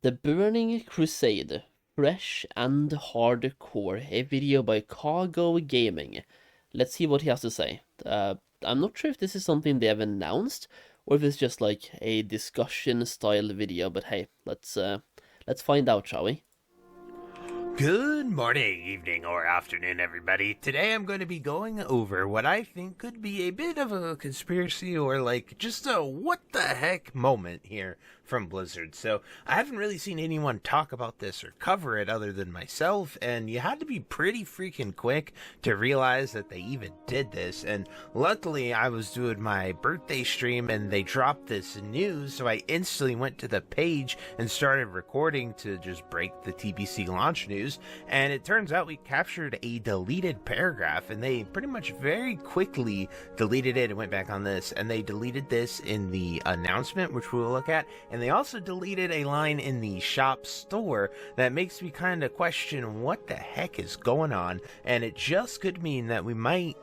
The Burning Crusade, fresh and hardcore, a video by Cargo Gaming. Let's see what he has to say. I'm not sure if this is something they have announced, or if it's just like a discussion style video, but hey, let's find out, shall we? Good morning, evening, or afternoon, everybody. Today I'm going to be going over what I think could be a bit of a conspiracy or like just a what the heck moment here from Blizzard. So I haven't really seen anyone talk about this or cover it other than myself, and you had to be pretty freaking quick to realize that they even did this. And luckily I was doing my birthday stream and they dropped this news, so I instantly went to the page and started recording to just break the TBC launch news. And it turns out we captured a deleted paragraph, and they pretty much very quickly deleted it and went back on this, and they deleted this in the announcement, which we'll look at, and they also deleted a line in the shop store that makes me kind of question what the heck is going on. And it just could mean that we might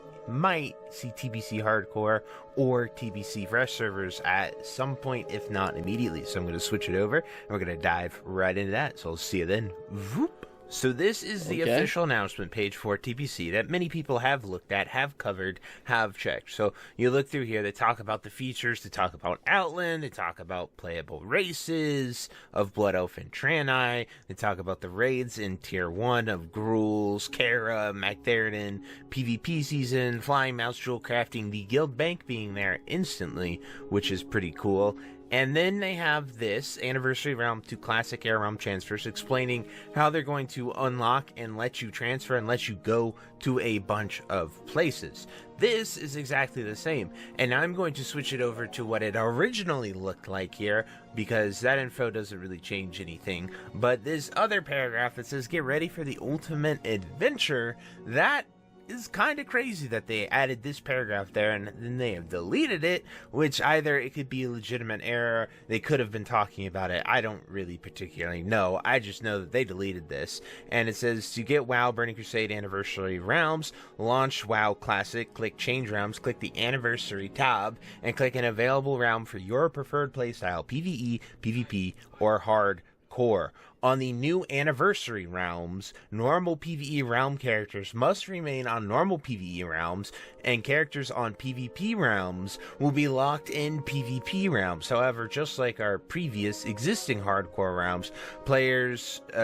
see TBC Hardcore or TBC Fresh servers at some point, if not immediately. So I'm going to switch it over and we're going to dive right into that. So I'll see you then. Voop. So this is the official announcement page for TBC that many people have looked at, have covered, have checked. So you look through here, they talk about the features, they talk about Outland, they talk about playable races of Blood Elf and Tranai, they talk about the raids in Tier 1 of Gruul's, Kara, Magtheridon, PvP season, Flying Mouse, Jewel Crafting, the Guild Bank being there instantly, which is pretty cool. And then they have this Anniversary Realm to Classic Air Realm transfers, explaining how they're going to unlock and let you transfer and let you go to a bunch of places. This is exactly the same, and I'm going to switch it over to what it originally looked like here, because that info doesn't really change anything. But this other paragraph that says, "Get ready for the ultimate adventure," that is kind of crazy that they added this paragraph there and then they have deleted it, which either it could be a legitimate error, they could have been talking about it, I don't really particularly know. I just know that they deleted this. And it says, to get WoW Burning Crusade Anniversary Realms, launch WoW Classic, click Change Realms, click the Anniversary tab, and click an available realm for your preferred playstyle, PvE, PvP, or Hardcore. On the new Anniversary Realms, normal PvE realm characters must remain on normal PvE realms, and characters on PvP realms will be locked in PvP realms. However, just like our previous existing hardcore realms,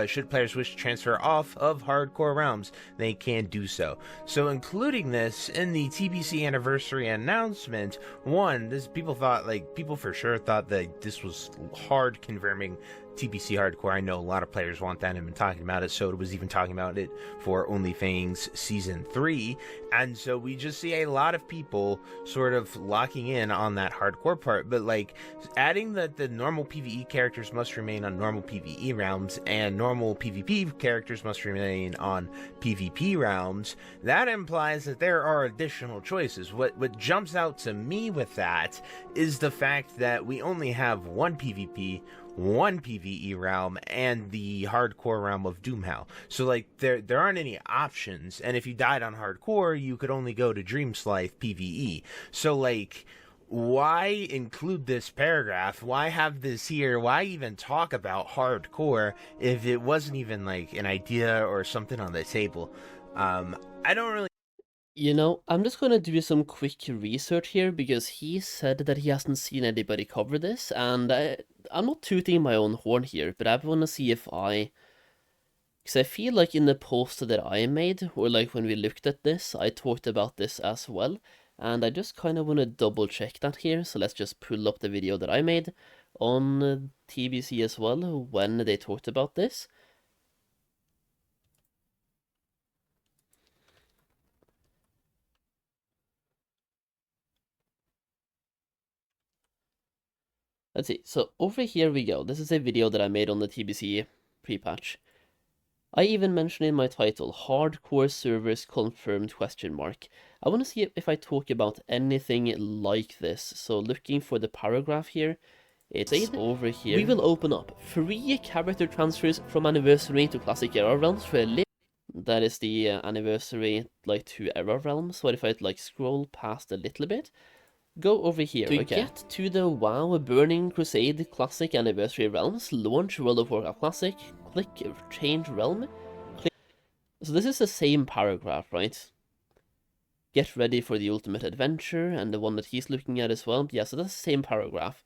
should players wish to transfer off of hardcore realms, they can do so. So including this in the TBC Anniversary announcement, people for sure thought that this was hard confirming TBC Hardcore. I know a lot of players want that and have been talking about it. Soda was even talking about it for OnlyFans Season 3. And so we just see a lot of people sort of locking in on that hardcore part. But like adding that the normal PvE characters must remain on normal PvE realms and normal PvP characters must remain on PvP realms, that implies that there are additional choices. What jumps out to me with that is the fact that we only have one PvP, one PvE realm, and the hardcore realm of Doomhell. So like there aren't any options, and if you died on hardcore, you could only go to Dreamslife PvE. So like, why include this paragraph? Why have this here? Why even talk about hardcore if it wasn't even like an idea or something on the table? I don't really. You know, I'm just gonna do some quick research here, because he said that he hasn't seen anybody cover this, and I'm not tooting my own horn here, but I wanna see if because I feel like in the post that I made, or like when we looked at this, I talked about this as well, and I just kind of want to double check that here. So let's just pull up the video that I made on TBC as well when they talked about this. Let's see, so over here we go. This is a video that I made on the TBC pre-patch. I even mentioned in my title, hardcore servers confirmed question mark. I want to see if I talk about anything like this. So looking for the paragraph here, it's over here. We will open up 3 character transfers from Anniversary to Classic Era Realms for a that is the Anniversary like to Era Realms. So if I like scroll past a little bit, go over here. To get to the WoW Burning Crusade Classic Anniversary Realms, launch World of Warcraft Classic, click Change Realm. So this is the same paragraph, right? Get ready for the ultimate adventure, and the one that he's looking at as well. Yeah, so that's the same paragraph.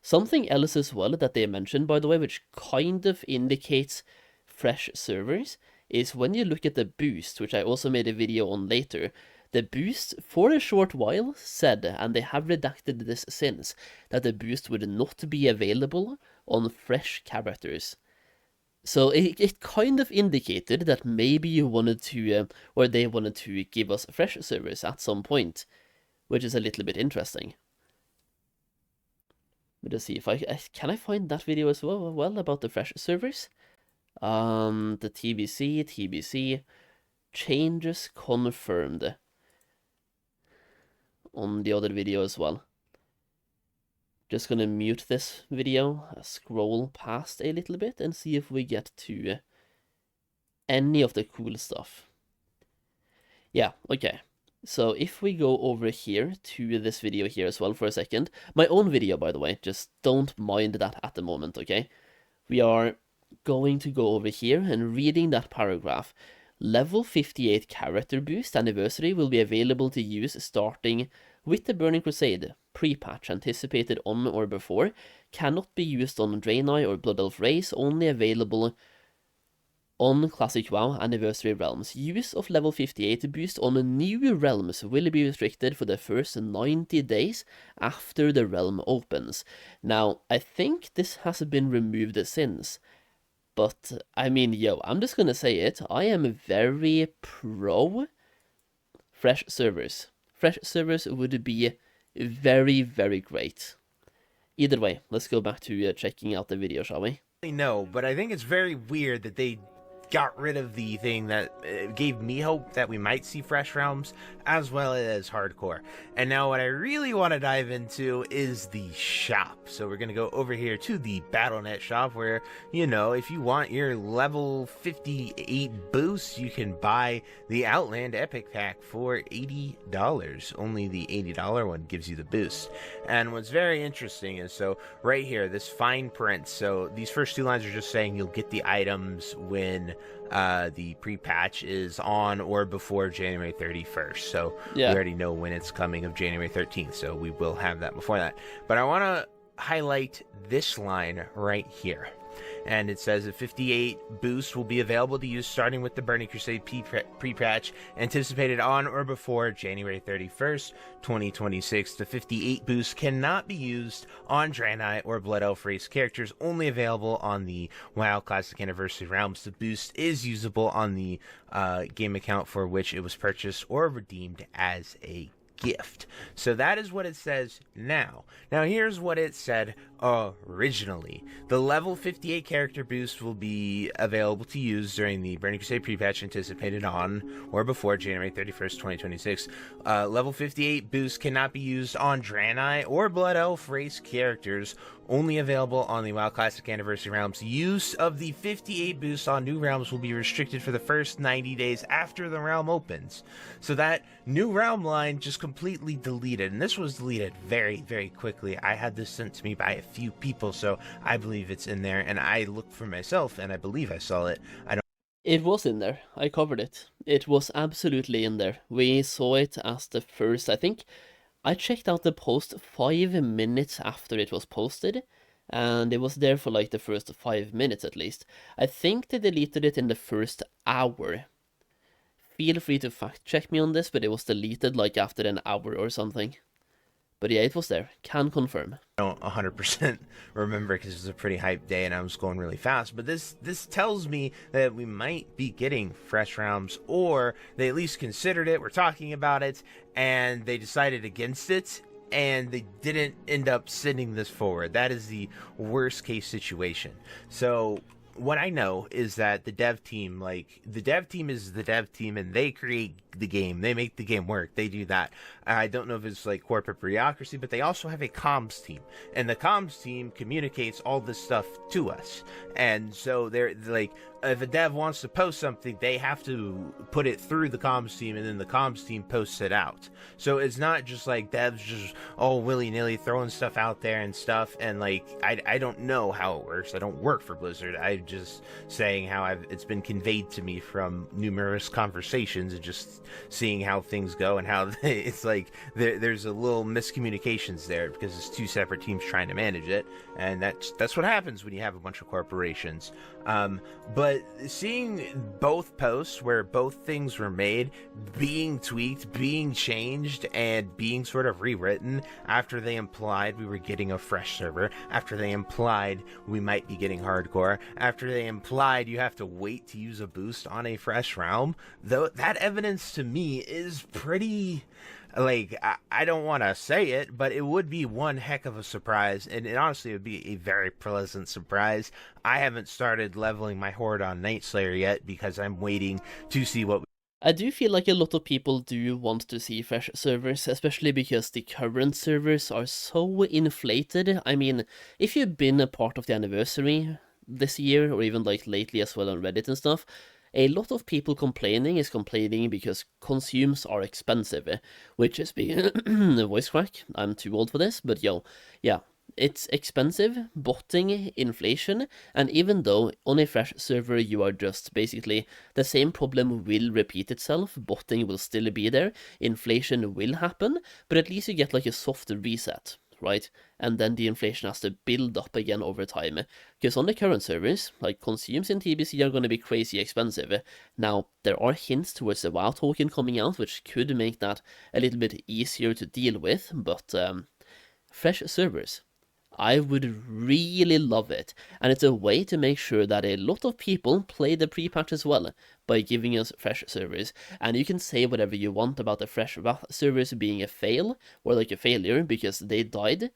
Something else as well that they mentioned, by the way, which kind of indicates fresh servers, is when you look at the boost, which I also made a video on later. The boost, for a short while, said, and they have redacted this since, that the boost would not be available on fresh characters. So it kind of indicated that maybe you wanted to, or they wanted to give us fresh servers at some point, which is a little bit interesting. Let me just see if can I find that video as well about the fresh servers? The TBC, changes confirmed on the other video as well. Just gonna mute this video, scroll past a little bit, and see if we get to any of the cool stuff. Yeah, okay. So if we go over here to this video here as well for a second, my own video, by the way, just don't mind that at the moment, okay? We are going to go over here and reading that paragraph. Level 58 character boost anniversary will be available to use starting with the Burning Crusade. Pre-patch anticipated on or before. Cannot be used on Draenei or Blood Elf race, only available on Classic WoW Anniversary Realms. Use of level 58 boost on new realms will be restricted for the first 90 days after the realm opens. Now, I think this has been removed since, but I mean, yo, I'm just gonna say it, I am very pro fresh servers. Fresh servers would be very, very great. Either way, let's go back to checking out the video, shall we? No, but I think it's very weird that they got rid of the thing that gave me hope that we might see fresh realms as well as hardcore. And now what I really want to dive into is the shop. So we're going to go over here to the Battle.net shop where, you know, if you want your level 58 boost, you can buy the Outland Epic Pack for $80. Only the $80 one gives you the boost. And what's very interesting is, so right here, this fine print. So these first two lines are just saying you'll get the items when the pre-patch is on or before January 31st. So we already know when it's coming of January 13th, so we will have that before that. But I want to highlight this line right here. And it says a 58 boost will be available to use starting with the Burning Crusade pre-patch anticipated on or before January 31st, 2026. The 58 boost cannot be used on Draenei or Blood Elf race characters, only available on the WoW Classic Anniversary Realms. The boost is usable on the game account for which it was purchased or redeemed as a gift. So that is what it says now. Now here's what it said originally. The level 58 character boost will be available to use during the Burning Crusade pre-patch anticipated on or before January 31st, 2026. Level 58 boost cannot be used on Draenei or Blood Elf race characters, only available on the WoW Classic Anniversary Realms. Use of the 58 boost on new realms will be restricted for the first 90 days after the realm opens. So that new realm line just completely deleted, and this was deleted very, very quickly. I had this sent to me by a few people, so I believe it's in there, and I looked for myself, and I believe I saw it. It was in there. I covered it. It was absolutely in there. We saw it as the first, I think, I checked out the post 5 minutes after it was posted, and it was there for like the first 5 minutes at least. I think they deleted it in the first hour. Feel free to fact check me on this, but it was deleted like after an hour or something. But yeah, it was there. Can confirm. I don't 100% remember because it was a pretty hype day and I was going really fast. But this tells me that we might be getting fresh realms, or they at least considered it. We're talking about it, and they decided against it, and they didn't end up sending this forward. That is the worst case situation. So what I know is that the dev team, the dev team is the dev team, and they create the game. They make the game work. They do that. I don't know if it's like corporate bureaucracy, but they also have a comms team, and the comms team communicates all this stuff to us. And so they're like, if a dev wants to post something, they have to put it through the comms team, and then the comms team posts it out. So it's not just like devs just all willy-nilly throwing stuff out there and stuff. And like, I don't know how it works. I don't work for Blizzard. I'm just saying how it's been conveyed to me from numerous conversations and just seeing how things go, and how it's like there's a little miscommunications there because it's two separate teams trying to manage it, and that's what happens when you have a bunch of corporations. But seeing both posts where both things were made, being tweaked, being changed, and being sort of rewritten after they implied we were getting a fresh server, after they implied we might be getting hardcore, after they implied you have to wait to use a boost on a fresh realm, though that evidence to me is pretty... Like, I don't want to say it, but it would be one heck of a surprise, and it honestly would be a very pleasant surprise. I haven't started leveling my horde on Night Slayer yet because I'm waiting to see what... I do feel like a lot of people do want to see fresh servers, especially because the current servers are so inflated. I mean, if you've been a part of the anniversary this year, or even like lately as well on Reddit and stuff, a lot of people complaining because consumes are expensive, which is being a voice crack. I'm too old for this, but yo, yeah, it's expensive, botting, inflation, and even though on a fresh server you are just basically the same problem will repeat itself, botting will still be there, inflation will happen, but at least you get like a soft reset, right? And then the inflation has to build up again over time. Because on the current servers, like consumes in TBC are going to be crazy expensive. Now, there are hints towards the WoW token coming out, which could make that a little bit easier to deal with, but fresh servers, I would really love it, and it's a way to make sure that a lot of people play the pre-patch as well, by giving us fresh servers. And you can say whatever you want about the fresh servers being a fail, or like a failure, because they died,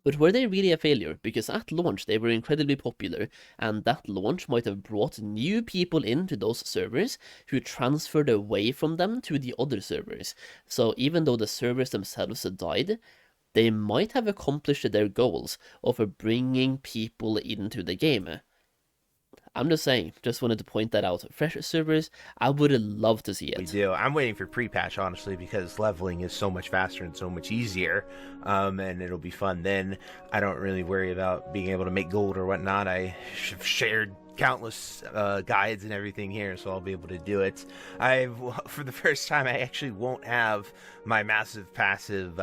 but were they really a failure? Because at launch they were incredibly popular, and that launch might have brought new people into those servers who transferred away from them to the other servers. So even though the servers themselves died, they might have accomplished their goals of bringing people into the game. I'm just saying, just wanted to point that out. Fresh servers, I would love to see it. We do. I'm waiting for pre-patch, honestly, because leveling is so much faster and so much easier, and it'll be fun then. I don't really worry about being able to make gold or whatnot. I have shared countless guides and everything here, so I'll be able to do it. For the first time, I actually won't have my massive passive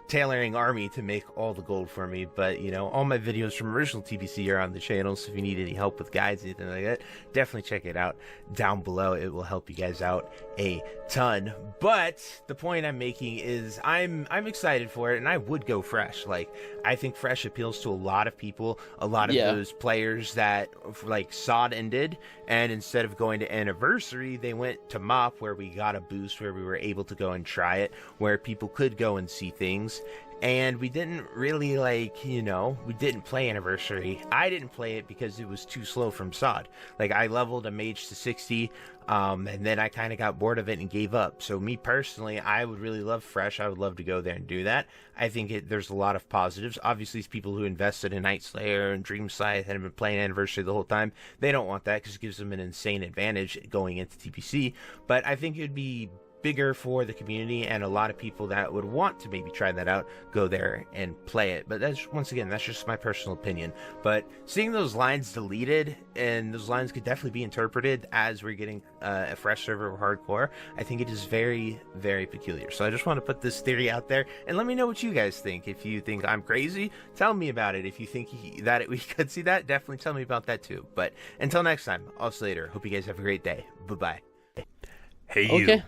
tailoring army to make all the gold for me, but you know, all my videos from original TBC are on the channel, so if you need any help with guides, anything like that, definitely check it out down below. It will help you guys out a ton. But the point I'm making is I'm excited for it, and I would go fresh. Like, I think fresh appeals to a lot of people, a lot of those players that like SOD ended, and instead of going to anniversary, they went to MOP, where we got a boost, where we were able to go and try it, where people could go and see things. And we didn't really, like, you know, we didn't play Anniversary. I didn't play it because it was too slow from SOD. Like, I leveled a mage to 60, and then I kind of got bored of it and gave up. So me personally, I would really love Fresh. I would love to go there and do that. I think there's a lot of positives. Obviously, it's people who invested in Night Slayer and Dream Scythe and have been playing Anniversary the whole time. They don't want that because it gives them an insane advantage going into TPC. But I think it would be bigger for the community, and a lot of people that would want to maybe try that out go there and play it. But that's, once again, that's just my personal opinion. But seeing those lines deleted, and those lines could definitely be interpreted as we're getting a fresh server or hardcore, I think it is very, very peculiar. So I just want to put this theory out there, and let me know what you guys think. If you think I'm crazy, tell me about it. If you think that we could see that, definitely tell me about that too. But until next time, I'll see you later. Hope you guys have a great day. Bye-bye. Hey, Okay. you.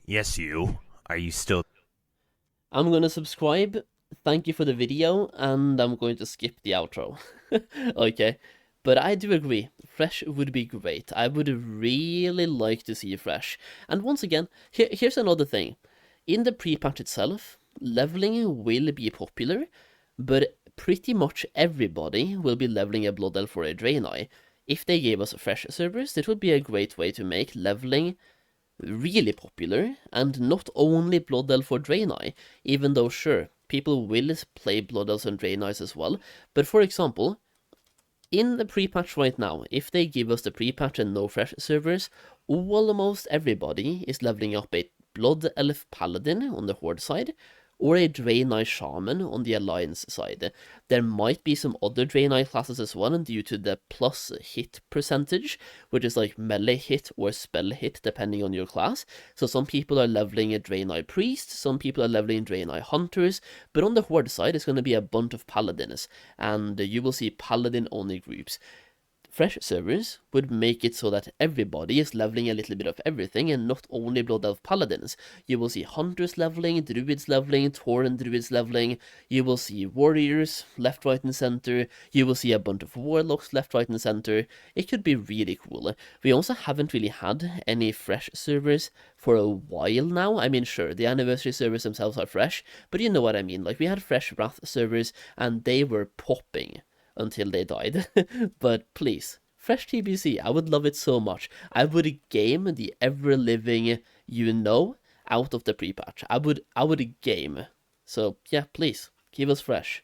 Yes, you. Are you still... I'm gonna subscribe, thank you for the video, and I'm going to skip the outro. Okay, but I do agree, Fresh would be great. I would really like to see Fresh. And once again, here's another thing. In the pre-patch itself, leveling will be popular, but pretty much everybody will be leveling a Blood Elf or a Draenei. If they gave us fresh servers, it would be a great way to make leveling really popular, and not only Blood Elf or Draenei, even though sure, people will play Blood Elves and Draenei's as well, but for example, in the pre-patch right now, if they give us the pre-patch and no fresh servers, almost everybody is leveling up a Blood Elf Paladin on the Horde side, or a Draenei Shaman on the Alliance side. There might be some other Draenei classes as well, and due to the plus hit percentage, which is like melee hit or spell hit depending on your class. So some people are leveling a Draenei Priest, some people are leveling Draenei Hunters, but on the Horde side it's going to be a bunch of Paladins, and you will see Paladin-only groups. Fresh servers would make it so that everybody is leveling a little bit of everything, and not only Blood Elf Paladins. You will see Hunters leveling, Druids leveling, Tauren Druids leveling, you will see Warriors left, right, and center, you will see a bunch of Warlocks left, right, and center. It could be really cool. We also haven't really had any fresh servers for a while now. I mean, sure, the anniversary servers themselves are fresh, but you know what I mean. Like, we had fresh Wrath servers, and they were popping until they died. But please, fresh TBC, I would love it so much. I would game the ever-living out of the pre-patch. I would game. So yeah, please, give us fresh.